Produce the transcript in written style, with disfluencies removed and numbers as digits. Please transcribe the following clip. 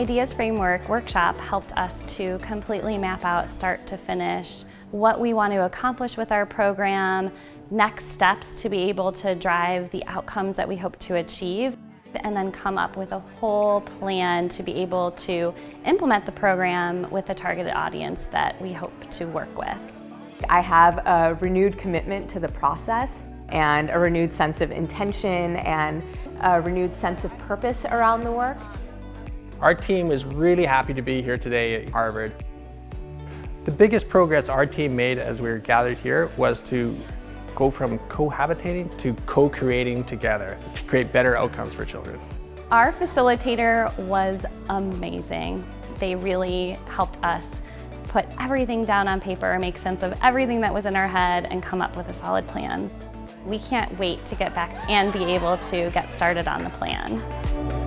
Ideas Framework workshop helped us to completely map out, start to finish, what we want to accomplish with our program, next steps to be able to drive the outcomes that we hope to achieve, and then come up with a whole plan to be able to implement the program with the targeted audience that we hope to work with. I have a renewed commitment to the process and a renewed sense of intention and a renewed sense of purpose around the work. Our team is really happy to be here today at Harvard. The biggest progress our team made as we were gathered here was to go from cohabitating to co-creating together to create better outcomes for children. Our facilitator was amazing. They really helped us put everything down on paper, make sense of everything that was in our head, and come up with a solid plan. We can't wait to get back and be able to get started on the plan.